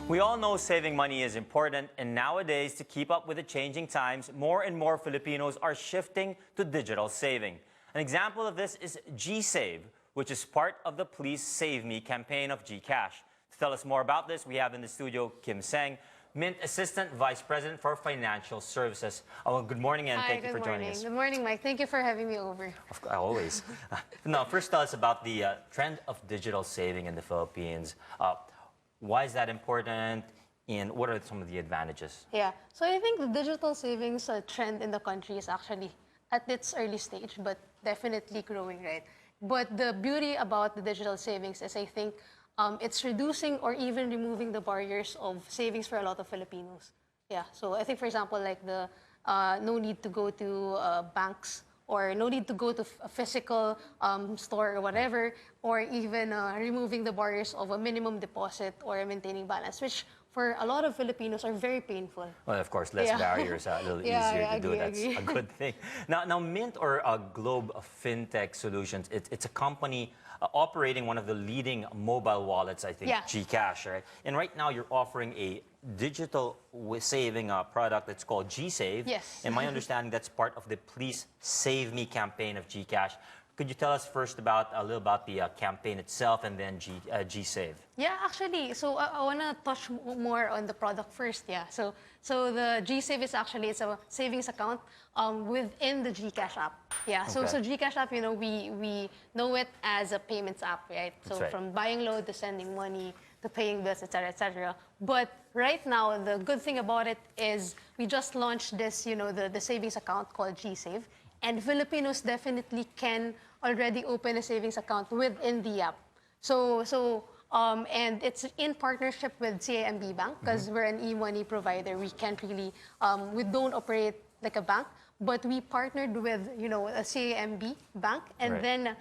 We all know saving money is important, and nowadays, to keep up with the changing times, more and more Filipinos are shifting to digital saving. An example of this is GSave, which is part of the Please Save Me campaign of GCash. To tell us more about this, we have in the studio Kim Seng, Mint Assistant Vice President for Financial Services. Well, good morning and thank you for joining us. Good morning, Mike. Thank you for having me over. Always. Now, first tell us about the trend of digital saving in the Philippines. Why is that important, and what are some of the advantages? Yeah, so I think the digital savings trend in the country is actually at its early stage, but definitely growing, right? But the beauty about the digital savings is I think it's reducing or even removing the barriers of savings for a lot of Filipinos. Yeah, so I think, for example, like the no need to go to banks, or no need to go to a physical store or whatever, or even removing the barriers of a minimum deposit or a maintaining balance, which for a lot of Filipinos are very painful. Well, of course, less barriers, a little easier to do. That's a good thing. Now, Mint, or Globe Fintech Solutions, it's a company operating one of the leading mobile wallets, I think, GCash, right? And right now, you're offering a digital saving product that's called GSave. Yes. And my understanding, that's part of the Please Save Me campaign of GCash. Could you tell us first a little about the campaign itself, and then GSave? Yeah, actually, so I want to touch more on the product first. Yeah, so the GSave is actually, it's a savings account within the GCash app. Yeah, so GCash app, you know, we know it as a payments app, right? So from buying load to sending money to paying bills, etc., etc. But right now, the good thing about it is we just launched this, you know, the savings account called GSave. And Filipinos definitely can already open a savings account within the app. And it's in partnership with CIMB Bank, because we're an e-money provider. We can't really, we don't operate like a bank, but we partnered with, you know, a CIMB Bank, and then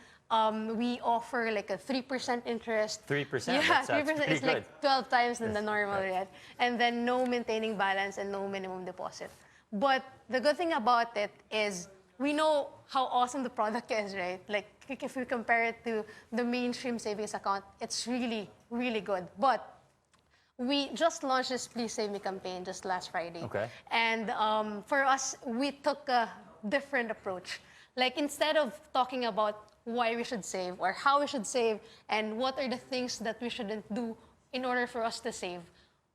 we offer like a 3% interest. 3%? Yeah, that's 3%. It's good. like 12 times than the normal rate. And then no maintaining balance and no minimum deposit. But the good thing about it is we know how awesome the product is, right? Like, if we compare it to the mainstream savings account, it's really, really good. But we just launched this Please Save Me campaign just last Friday. And for us, we took a different approach. Like, instead of talking about why we should save or how we should save and what are the things that we shouldn't do in order for us to save,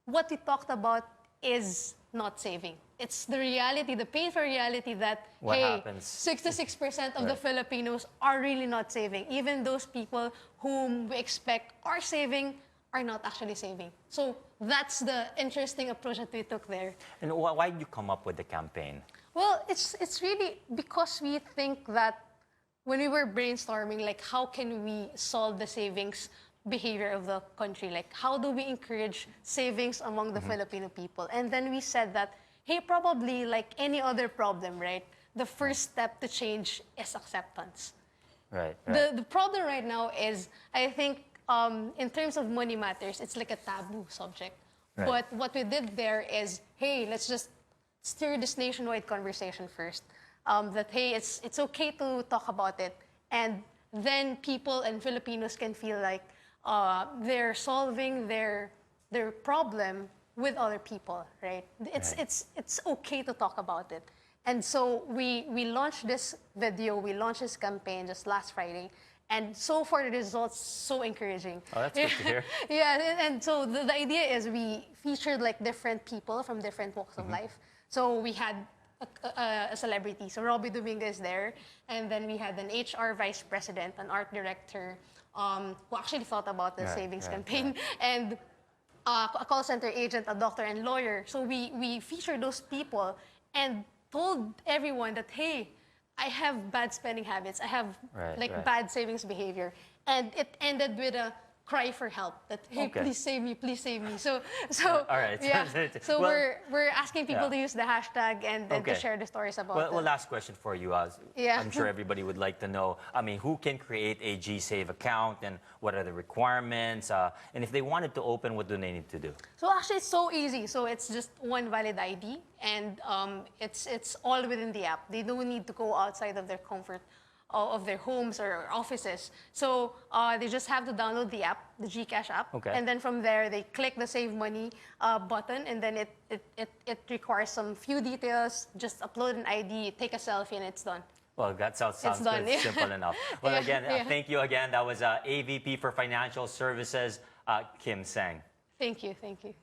what we talked about is not saving. It's the reality, the painful reality that, what happens? 66% of the Filipinos are really not saving. Even those people whom we expect are saving are not actually saving. So that's the interesting approach that we took there. And why did you come up with the campaign? Well, it's really because we think that when we were brainstorming, like, how can we solve the savings behavior of the country? Like, how do we encourage savings among the Filipino people? And then we said that, hey, probably like any other problem, right? The first step to change is acceptance. Right. The problem right now is, I think, in terms of money matters, it's like a taboo subject. But what we did there is, hey, let's just steer this nationwide conversation first. That, hey, it's okay to talk about it. And then people and Filipinos can feel like they're solving their problem with other people, right? It's okay to talk about it. And so we launched this video, we launched this campaign just last Friday, and so far the results so encouraging. Oh, that's good to hear. Yeah, and so the idea is we featured like different people from different walks of life. So we had a celebrity, so Robbie Dominguez there, and then we had an HR vice president, an art director, who actually thought about the savings campaign, and a call center agent, a doctor, and lawyer. So we featured those people and told everyone that, hey, I have bad spending habits. I have bad savings behavior. And it ended with a cry for help, that, hey, please save me, please save me. So all right. Yeah. So well, we're asking people to use the hashtag and to share the stories about it. Well, last question for you. I'm sure everybody would like to know, I mean, who can create a GSave account, and what are the requirements? And if they wanted to open, what do they need to do? So actually, it's so easy. So it's just one valid ID, and it's all within the app. They don't need to go outside of their comfort of their homes or offices. So they just have to download the app, the GCash app, Okay. and then from there they click the Save Money button, and then it requires some few details. Just upload an ID, take a selfie, and it's done. Well, that sounds done, good, yeah. simple enough. Well, Yeah, again, yeah. thank you again. That was AVP for Financial Services, Kim Seng. Thank you, thank you.